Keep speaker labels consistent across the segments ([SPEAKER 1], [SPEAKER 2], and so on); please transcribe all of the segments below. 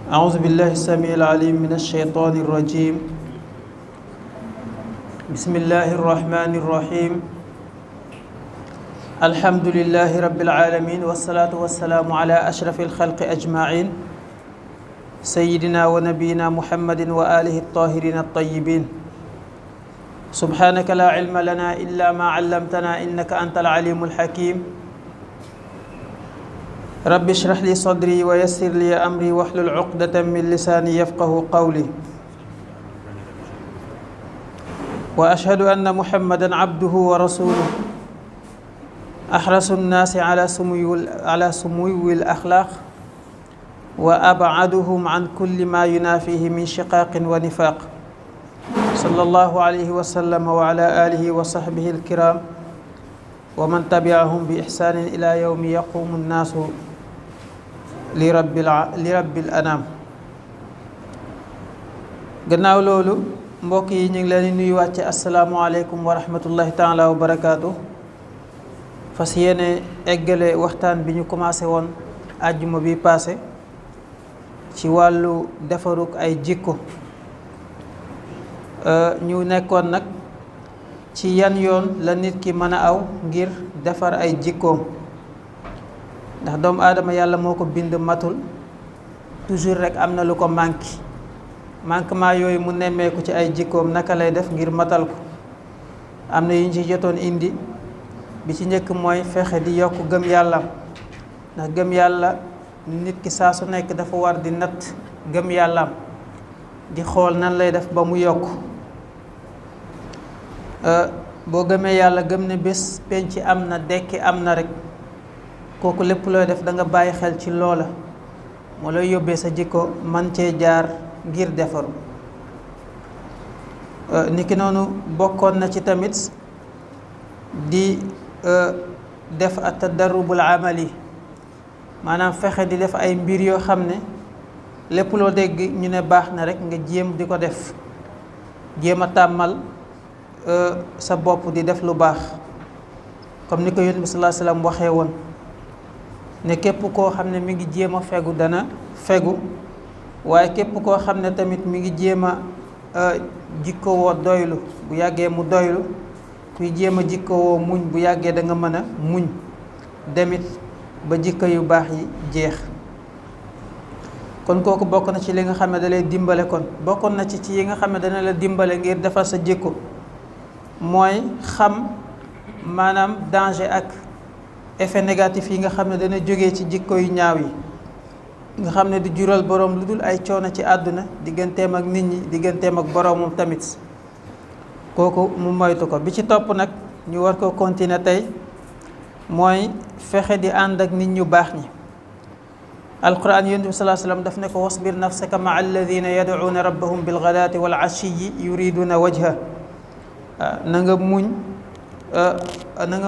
[SPEAKER 1] أعوذ بالله السميع العليم من الشيطان الرجيم. بسم الله الرحمن الرحيم. الحمد لله رب العالمين والصلاة والسلام على أشرف الخلق أجمعين سيدنا ونبينا محمد وآله الطاهرين الطيبين. سبحانك لا علم لنا إلا ما علمتنا إنك أنت العليم الحكيم. رب اشرح لي صدري ويسر لي أمري واحلل عقدة من لساني يفقه قولي. وأشهد أن محمدا عبده ورسوله أحرص الناس على سمو الأخلاق وأبعدهم عن كل ما ينافيه من شقاق ونفاق، صلى الله عليه وسلم وعلى آله وصحبه الكرام ومن تبعهم بإحسان إلى يوم يقوم الناس لرب الأنام. gannaaw loolu mbokk yi ñu ngi leen di nuyuwaat ci asalaamualeykum wa rahmatullahi taala wa barakaatu. fas yéene eggale waxtaan bi ñu commencé woon àjjuma bi passé ci wàllu defaruk ay jikko. ñu nekkoon nag ci yan yoon la nit ki mën a aw ngir defar ay jikkoom, ndax doomu aadama yàlla moo ko bind matul, toujours rek am na lu ko manquement yooyu mu nemmeeku ci ay jikkoom naka lay def ngir matal ko. am na yu ñu ci jotoon indi, bi ci njëkk mooy fexe di yokk gëm yàlla, ndax gëm yàlla nit ki saa su nekk dafa war di natt gëm yàllaam di xool nan lay def ba mu yokk. boo gëmee yàlla gëm ne bés penc am na, dekki am na rek, kooku lépp looy def da nga bàyyi xel ci loola moo lay yóbbee sa jikko man cee jaar ngir defaru. niki noonu bokkoon na ci tamit di def at tadarrubul amali, maanaam fexe di def ay mbir yoo xam ne lépp loo dégg ñu ne baax na rek nga jéem di ko def, jéem a tàmmal sa bopp di def lu baax, comme ni ko Yonent bi sallallahu alayhi wasallam waxee woon ne képp koo xam ne mi ngi jéem a fegu dana fegu, waaye képp koo xam ne tamit mi ngi jéem a jikkowoo doylu bu yàggee mu doylu, kuy jéem a jikkowoo muñ bu yàggee da nga mën a muñ demit ba jikko yu baax yi jeex. kon kooku bokk na ci li nga xam ne da lay dimbale, kon bokkoon na ci yi nga xam ne dana la dimbale ngir defar sa jikko mooy xam maanaam danger ak effet négatif yi nga xam ne dana jógee ci jikko yu ñaaw yi, nga xam ne di jural boroom lu dul ay coono ci àdduna, digganteem ak nit ñi, digganteem ak boroomam tamit, kooku mu moytu ko. bi ci topp nag ñu war ko continuer tey mooy fexe di ànd ak nit ñu baax ñi. alquran yonent bi sallallahu alayhi wasallam daf ne ko wasbir nafsaka maa alladina yad'uuna rabbahum bilghadaati wal ashiyyi yuriduna wajha. na nga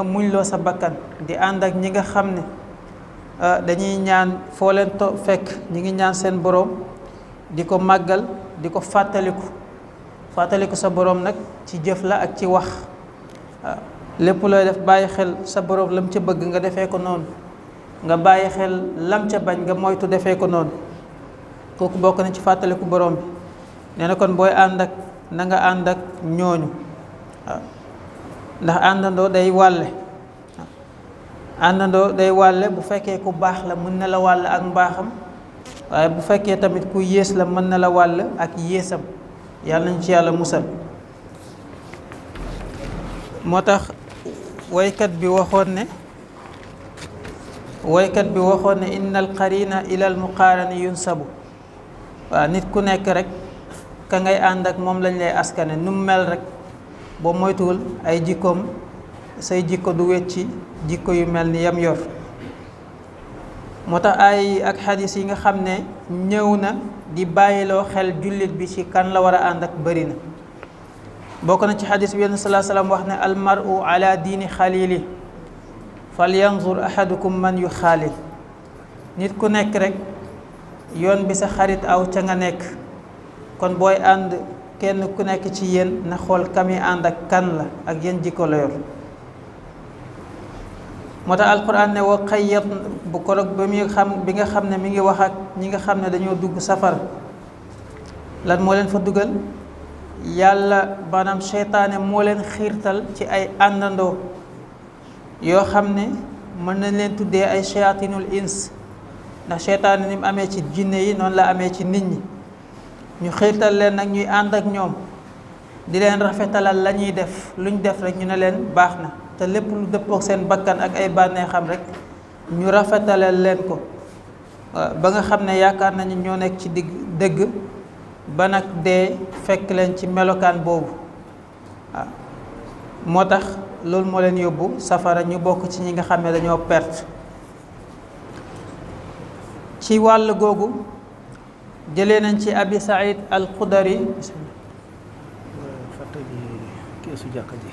[SPEAKER 1] muñ loo sa bakkan di ànd ak ñi nga xam ne dañuy ñaan foo leen fekk ñi ngi ñaan seen boroom, di ko màggal, di ko fàttaliku sa boroom nag ci jëf la ak ci wax. lépp looy def bàyyi xel sa boroom lam ca bëgg nga defee ko noonu, nga bàyyi xel lam ca bañ nga moytu defee ko noonu. kooku bokk na ci fàttaliku boroom bi. nee na kon booy ànd ak na nga ànd ak ñooñu, ndax àndandoo day wàlle bu fekkee ku baax la mën na la wàll ak mbaaxam, waaye bu fekkee tamit ku yées la mën na la wàll ak yéesam. yàlla nañ ci yàlla musal. moo tax waykat bi waxoon ne innal qarina ilal muqaarani yunsabu. waaw nit ku nekk rek ka ngay ànd ak moom lañ lay askane, nu mu mel rek boo moytuwul ay jikkoom, say jikko du wecci jikko yu mel ni yam yor. moo tax ay ak xadis yi nga xam ne ñëw na di bàyyiloo xel jullit bi ci kan la war a ànd ak bëri na. bokk na ci xadis bi Yonent sallallahu alayhi wasallam wax ne almaru ala diini xalili falyanzur ahadukum man yu xaalil. nit ku nekk rek yoon bi sa xarit aw ca nga nekk, kon booy ànd kenn ku nekk ci yéen na xool kami ànd ak kan la ak yan jikko la yor. moo tax alquran ne wa qayyat bu korog ba muy xam bi nga xam ne mi ngi wax ak ñi nga xam ne dañoo dugg safara lan moo leen fa dugal yàlla maanaam seytaane moo leen xiirtal ci ay àndandoo yoo xam ne mën nañ leen tuddee ay shayatinul ins ndax seytaane ni mu amee ci jinne yi noonu la amee ci nit ñi ñu xiirtal leen nag ñuy ànd ak ñoom di leen rafetalal la ñuy def luñ def rek ñu ne leen baax na te lépp lu dëppook seen bakkan ak ay bànneexam rek ñu rafetalal leen ko ba nga xam ne yaakaar nañu ñoo nekk ci dëgg ba nag dee fekk leen ci melokaan boobu waaw moo tax loolu moo leen yóbbu safara ñu bokk ci ñi nga xam ne dañoo perte ci wàll googu jëlee nañ ci abi saïd al xudari
[SPEAKER 2] fàttali keesu jàkka ji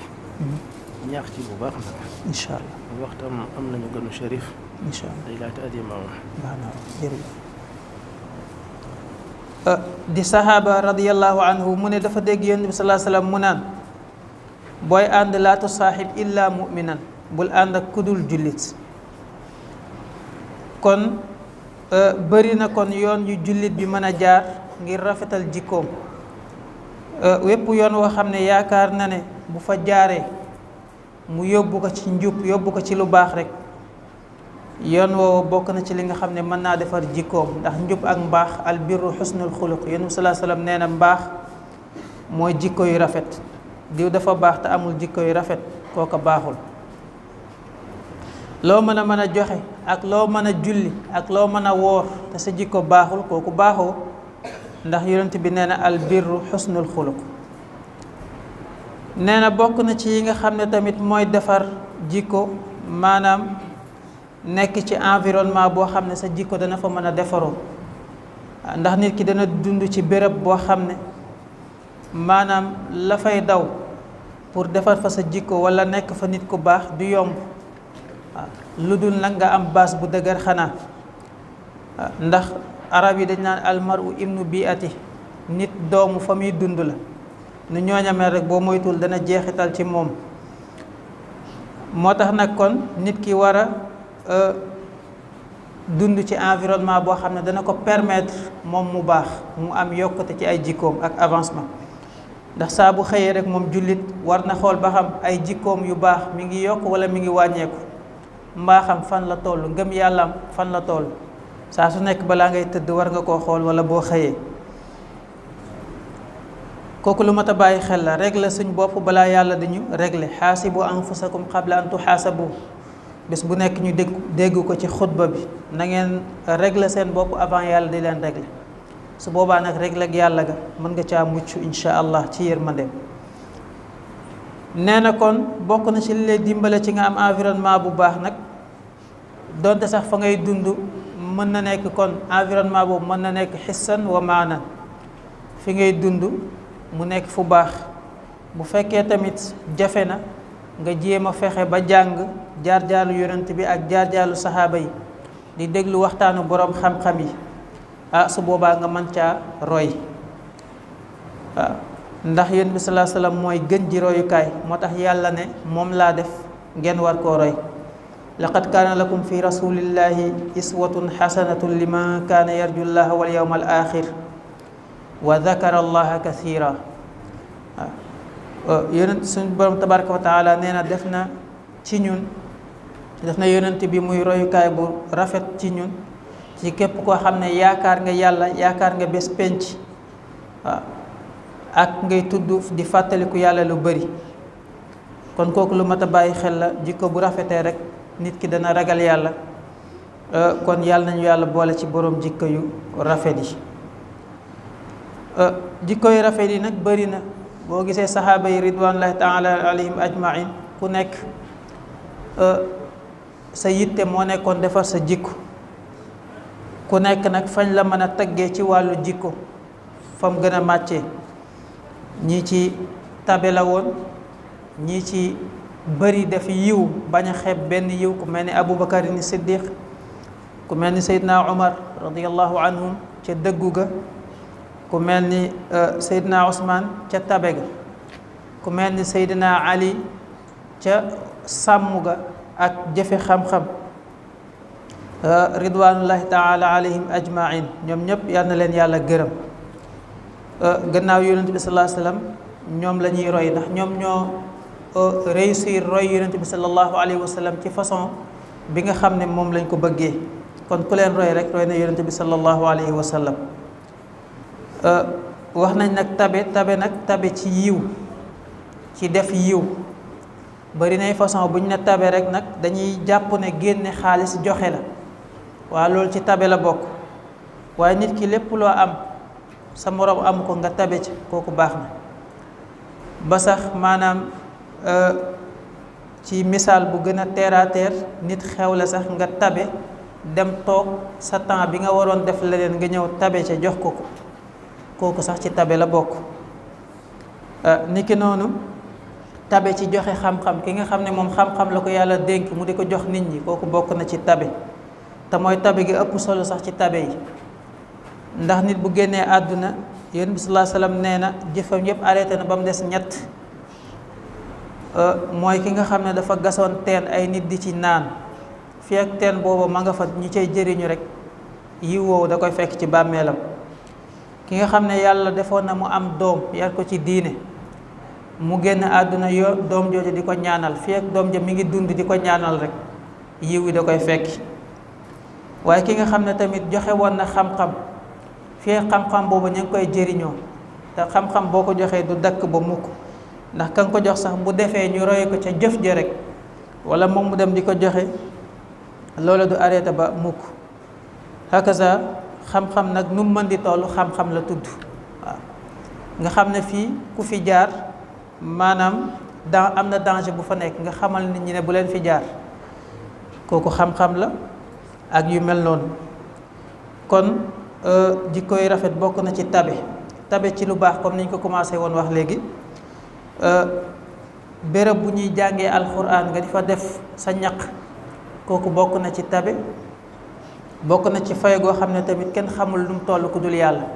[SPEAKER 2] ñaax ci bu baax nag
[SPEAKER 1] incha allah
[SPEAKER 2] waxtam am nañu gënu Cherif
[SPEAKER 1] incha allah
[SPEAKER 2] day laata addi maam
[SPEAKER 1] baax na jërëjëf di sahaaba radiallahu anhu mu ne dafa dégg yonent bi salaa sallam mu naan booy ànd laa tusaaxib illa muminan bul ànd ak kudul jullit kon bëri na kon yoon yu jullit bi mën a jaar ngir rafetal jikkoom wépp yoon woo xam ne yaakaar na ne bu fa jaaree mu yóbbu ko ci njub yóbbu ko ci lu baax rek yoon woowu bokk na ci li nga xam ne mën naa defar jikkoom ndax njub ak mbaax albirru xusnul xuluq yonent bi salaa sallam nee na mbaax mooy jikko yu rafet diw dafa baax te amul jikko yu rafet kooka baaxul loo mën a joxe ak loo mën a julli ak loo mën a woor te sa jikko baaxul kooku baaxoo ndax yonent bi nee na albirru xusnul xuluq nee na bokk na ci yi nga xam ne tamit mooy defar jikko maanaam nekk ci environnement boo xam ne sa jikko dana fa mën a defaroo ndax nit ki dana dund ci béréb boo xam ne maanaam la fay daw pour defar fa sa jikko wala nekk fa nit ku baax du yomb lu dul nag nga am baas bu dëgër xanaa ndax arab yi dañ naan almaru ibnu biati nit doomu fa muy dund la nu ñooñamee rek boo moytul dana jeexital ci moom moo tax nag kon nit ki war a dund ci environnement boo xam ne dana ko permettre moom mu baax mu am yokkute ci ay jikkoom ak avancement ndax saa bu xëyee rek moom jullit war na xool ba xam ay jikkoom yu baax mi ngi yokk wala mi ngi wàññeeku mbaaxam fan la toll ngëm yàllaam fan la toll saa su nekk balaa ngay tëdd war nga koo xool wala boo xëyee kooku lu mat a bàyyi xel la régler suñ bopp balaa yàlla dañu régler xaasibu anfusakum qabla an tuxaasabu bés bu nekk ñu dégg ko ci xutba bi na ngeen régler seen bopp avant yàlla di leen régler su boobaa nag régler ak yàlla ga mën nga caa mucc insha allah ci yërmandeem nee na kon bokk na ci li lay dimbale ci nga am environnement bu baax nag donte sax fa ngay dund mën na nekk kon environnement boobu mën na nekk xissan wa maanan fi ngay dund mu nekk fu baax bu fekkee tamit jafe na nga jéem a fexe ba jàng jaar-jaalu yonent bi ak jaar-jaalu saxaaba yi di déglu waxtaanu boroom xam-xam yi su boobaa nga mën caa roy waaw ndax yonent bi salaa salaam mooy gën ji royukaay moo tax yàlla ne moom laa def ngeen war koo roy laqad kaana lakum fi rasulillahi iswatun xasanatun liman kaana yarju llaha wal yawma al axir wa dakara allaha kathira waaw yonent suñ borom tabaraka wa taala nee na def na ci ñun def na yonent bi muy royukaay bu rafet ci ñun ci képp koo xam ne yaakaar nga yàlla yaakaar nga bés penc waaw ak ngay tudd di fàttaliku yàlla lu bari kon kooku lu mat a bàyyi xel la jikko bu rafetee rek nit ki dana ragal yàlla kon yàlla nañu yàlla boole ci borom jikko yu rafet yi jikko yu rafet yi nag bari na boo gisee saxaaba yi ridwanullahi taala alayhim ajmain ku nekk sa yitte moo nekkoon defar sa jikko ku nekk nag fañ la mën a taggee ci wàllu jikko fa mu gën a màccee ñii ci tabe la woon ñii ci bëri def yiw bañ a xeeb benn yiw ku mel ni Aboubacar ni Siddiq ku mel ni Seydina Omar radiyallahu anhum ca dëggu ga ku mel ni Seydina Ousmane ca tabe ga ku mel ni Seydina Ali ca sàmm ga ak jëfe xam-xam ridwanullahi taala alayhim ajmain ñoom ñëpp yal na leen yàlla gërëm. gannaaw yonent bi sallallahu alayhi wa sallam ñoom la ñuy roy ndax ñoom ñoo réussir roy yonent bi sallallahu alayhi wa sallam ci façon bi nga xam ne moom lañ ko bëggee. kon ku leen roy rek roy na yonent bi sallallahu alayhi wa sallam. wax nañ nag tabe ci yiw, ci def yiw bari nay façon bu ñu ne tabe rek nag dañuy jàpp ne génne xaalis joxe la, waaye loolu ci tabe la bokk. waaye nit ki lépp loo am sa moroom am ko nga tabe ci kooku baax na. ba sax maanaam ci misaal bu gën a terre à terre, nit xew la sax nga tabe dem toog sa temps bi nga waroon def leneen nga ñëw tabe ca jox ko kooku sax ci tabe la bokk. niki noonu tabe ci joxe xam-xam, ki nga xam ne moom xam-xam la ko yàlla dénk mu di ko jox nit ñi, kooku bokk na ci tabe. te mooy tabe gi ëpp solo sax ci tabe yi, ndax nit bu génnee àdduna yonent bi sallallahu alayhi wasallam nee na jëfam yëpp arrêté na ba mu des ñett. mooy ki nga xam ne dafa gasoon teen ay nit di ci naan, fii ak teen boobu ma nga fa ñu cay jëriñu rek, yiw woowu da koy fekk ci bàmmeelam. ki nga xam ne yàlla defoon na mu am doom yar ko ci diine, mu génn àdduna doom jooju di ko ñaanal, fii ak doom ja mi ngi dund di ko ñaanal rek, yiw wi da koy fekk. waaye ki nga xam ne tamit joxe woon na xam-xam, fii ak xam-xam boobu ñu ngi koy jëriñoo, te xam-xam boo ko joxee du dakk ba mukk, ndax ka nga ko jox sax bu defee ñu roye ko ca jëf ja rek, wala moom mu dem di ko joxe, loola du arrêté ba mukk. hakaza xam-xam nag nu mu mën di toll xam-xam la tudd. waaw nga xam ne fii ku fi jaar maanaam am na danger bu fa nekk, nga xamal nit ñi ne bu leen fi jaar, kooku xam-xam la ak yu mel noonu. kon jikkoy rafet bokk na ci tabe ci lu baax, comme niñ ko commencé woon wax léegi. béréb bu ñuy jàngee alxuraan nga di fa def sa ñaq, kooku bokk na ci tabe. bokk na ci fay goo xam ne tamit kenn xamul lu mu toll ku dul yàlla.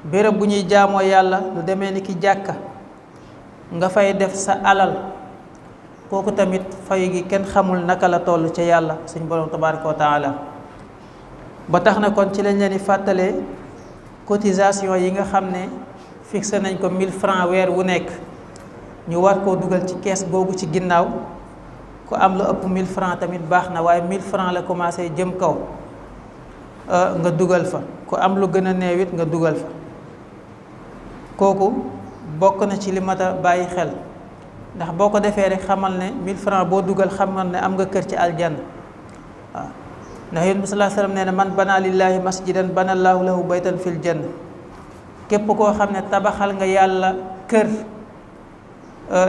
[SPEAKER 1] béréb bu ñuy jaamoo yàlla lu demee ni ki jàkka nga fay def sa alal, kooku tamit fay gi kenn xamul naka la toll ca yàlla suñ borom tabaraka wa taala. ba tax na kon ci lañ leen di fàttalee cotisation yi nga xam ne fixé nañ ko 1000 francs weer wu nekk, ñu war koo dugal ci kees googu ci ginnaaw. ku am lu ëpp 1000 francs tamit baax na, waaye 1000 francs la commencé jëm kaw nga dugal fa. ku am lu gën a néew it nga dugal fa. kooku bokk na ci li mat a bàyyi xel, ndax boo ko defee rek xamal ne 1000 francs boo dugal xamal ne am nga kër ci aljanna. waaw ndax yonent bi sallallahu alayhi wasallam nee na man bana lillahi masjidan bana allahu lahu baytan fil janna. képp koo xam ne tabaxal nga yàlla kër,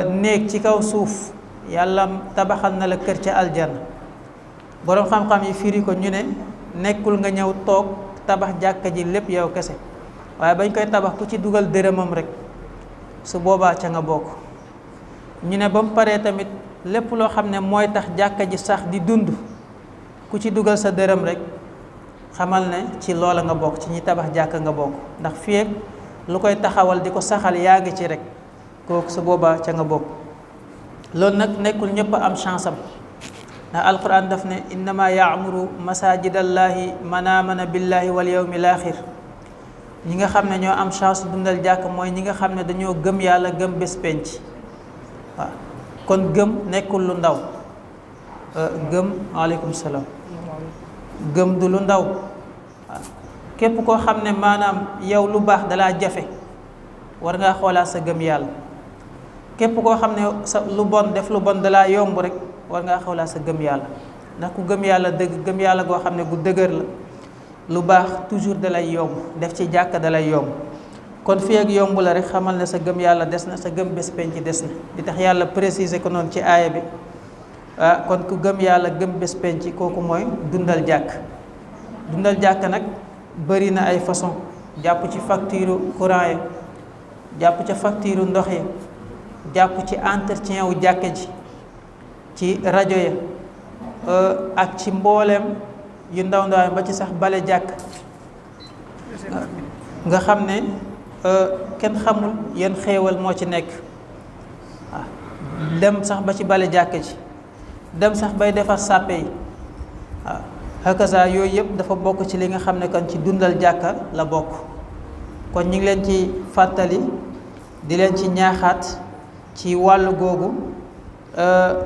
[SPEAKER 1] néeg ci kaw suuf, yàlla tabaxal na la kër ca aljanna. boroom xam-xam yi firi ko ñu ne nekkul nga ñëw toog tabax jàkka ji lépp yow kese, waaye bañ koy tabax ku ci dugal dërëmam rek su boobaa ca nga bokk. ñu ne ba mu paree tamit lépp loo xam ne mooy tax jàkka ji sax di dund, ku ci dugal sa dërëm rek xamal ne ci loola nga bokk, ci ñi tabax jàkka nga bokk. ndax fii ak lu koy taxawal di ko saxal yaa ngi ci rek, kooku su boobaa ca nga bokk. loolu nag nekkul ñëpp am chance am, ndax alquran daf ne innama yaamuru masajidallahi man amana billahi wal yawmil axir. ñi nga xam ne ñoo am chance dundal jàkk mooy ñi nga xam ne dañoo gëm yàlla, gëm bés penc. waaw kon gëm nekkul lu ndaw. gëm waaleykum salaam. gëm du lu ndaw. waaw képp koo xam ne maanaam yow lu baax dalaa jafe, war ngaa xoolaat sa gëm yàlla. képp koo xam ne sa lu bon def lu bon dalaa yomb rek, war ngaa xoolaat sa gëm yàlla. ndax ku gëm yàlla dëgg, gëm yàlla goo xam ne gu dëgër la, lu baax toujours dalay yomb, def ci jàkka dalay yomb. kon fii ak yomb la rek xamal ne sa gëm yàlla des na, sa gëm bés penc des na. di tax yàlla préciser ko noonu ci aaya bi. kon ku gëm yàlla gëm bés penc, kooku mooy dundal jàkk. dundal jàkk nag bëri na ay façon. jàpp ci facture courant yi, jàpp ca facture ndox yi, jàpp ci entretien wu jàkka ji, ci rajo ya, ak ci mbooleem yu ndaw ndaw ba ci sax bale jàkk. nga xam ne kenn xamul yan xéewal moo ci nekk. waaw dem sax ba ci bale jàkka ji. dem sax bay defar sàppe yi waaw hakaza yooyu yëpp dafa bokk ci li nga xam ne kon ci dundal jàkka la bokk. kon ñu ngi leen ci fàttali di leen ci ñaaxaat ci wàllu googu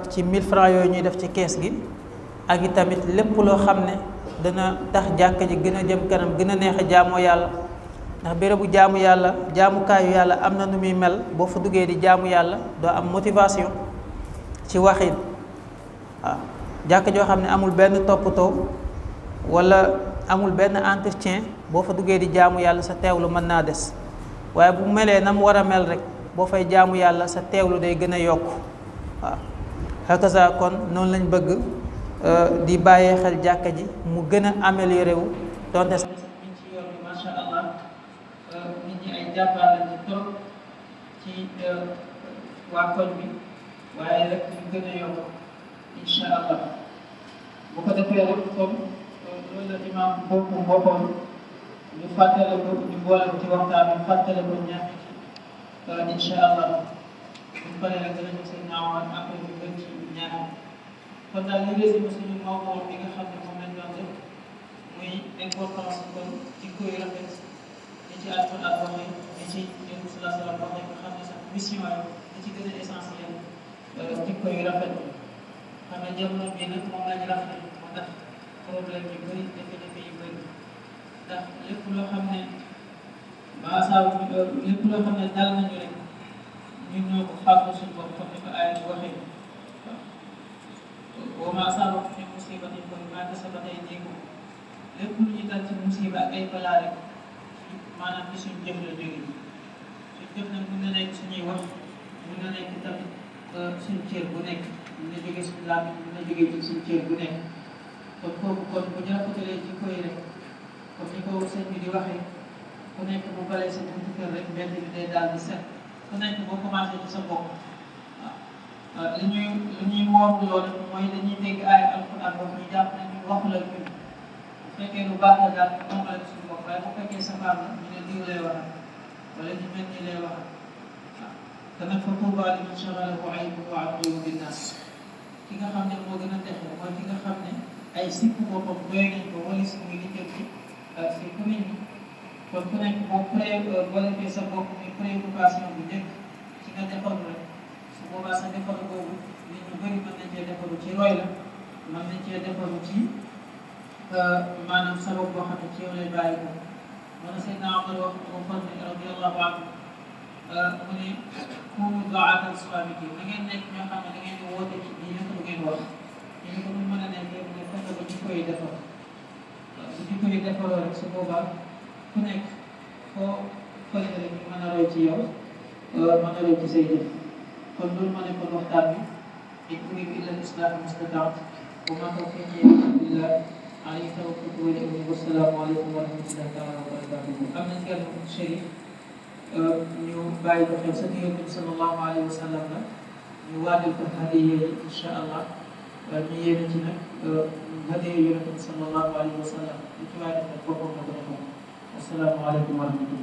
[SPEAKER 1] ci 1000 francs yooyu ñuy def ci kees gi ak i tamit lépp loo xam ne dana tax jàkka ji gën a jëm kanam gën a neex a jaamoo yàlla ndax bérébu jaamu yàlla jaamukaayu yàlla am na nu muy mel boo fa duggee di jaamu yàlla doo am motivation ci waxin waaw jàkka joo xam ne amul benn toppatoo wala amul benn entretien boo fa duggee di jaamu yàlla sa teewlu mën naa des waaye bu melee na mu war a mel rek boo fay jaamu yàlla sa teewlu day gën a yokk waaw hakaza kon noonu lañ bëgg di bàyyee xel jàkka ji mu gën a amélioré wu donte sax ñu ci yoon bi macha allah nit ñi ay jàmbaar lañ ci trop ci waa koñ bi waaye rek ñu gën a yokk incha allah bu ko defee rek comme loolu la imaam boobu boppoon ñu fàttale ko ñu boole ci waxtaan bi fàttale ko ñaax ci incha allah buñ paree rek danañu seen naawaat après ñu gën ci ñaax kon daal li résumé suñu mawdu bi nga xam ne moom lañ doon def muy importance kon jikko yu rafet ni ci alquran waxee ni ci yonent bi sallallahu alayhi wa sallam waxee nga xam ne sax mission yi li ci gën a essentiel jikko yu rafet xam ne jamono bii nag moom lañ rafet moo tax problème yu bëri jafe-jafe yu bëri ndax lépp loo xam ne lépp loo xam ne dal nañu rek ñun ñoo ko fàggu suñu bopp comme ni ko aaya bi waxee wa maa asaabakum min musiibatin fa bimaa kasabat aydiikum lépp lu ñu dal ci musiba ak ay balaa rek maanaam ci suñu jëf la jóge suñu jëf nag mën na nekk suñuy wax mën na nekk tamit suñu cër bu nekk mën na jóge suñu làmmiñ mën na jóge ci suñu cër bu nekk kon foofu kon bu ñu rafetalee jikko yi rek comme ni ko sëñ bi di waxee ku nekk bu balee sa buntu kër rek mbedd bi day daal di set ku nekk boo commencé ci sa bopp waaw li ñuy wóorlu loolu mooy dañuy dégg ay alxuraan wax ñu jàpp ne ñu waxu la ñun bu fekkee lu baax la daal ñu moomale suñu bopp waaye bu fekkee safaan la ñu ne diw lay waxal wala ñu mel ni lay waxal waaw te nag fa tuubaa liman shaghalahu aybuhu an uyubi nnaas ki nga xam ne moo gën a texe mooy ki nga xam ne ay sikk boppam doy nañ ko wala si muy lijjanti si commune bi kon ku nekk boo defee sa bopp muy préoccupation bu njëkk ci nga defaru rek su boobaa sa defaru boobu nit ñu bëri mën nañ cee defaru ci roy la mën nañ cee defaru ci maanaam sabab boo xam ne ci yow lay bàyyi ko mën na Seydina Omar wax waxoon ne radiyallahu anhu mu ne kuunu du'aatan saamitiin na ngeen nekk ñoo xam ne da ngeen di woote ci lii naka lu ngeen wax ñu ne ko nu mën a nekkee mu ne fexe ba jikko yi defar bu jikko yi defaroo rek su boobaa ku nekk foo fële rek ñu mën a roy ci yow mën a roy ci say jëf kon loolu ma nekkoon waxtaan bi in uriidu illa al-islaaha ma stata'tu wa maa tawfiiqii illaa billaah alayhi tawakkaltu wa ilayhi uniib. Assalaamu aleykum wa rahmatullaahi taala wa barakaatuh. am nañ kenn ku Chérif ñu bàyyi ko xel sa Yonent bi sallallahu alayhi wa sallam la ñu waajal ko hadiya yi incha allah ñu yéene ci nag hadiya Yonent bi sallallahu alayhi wa sallam li ci waay def nag boppam na ko defoon. Assalaamu aleykum wa rahmatullah.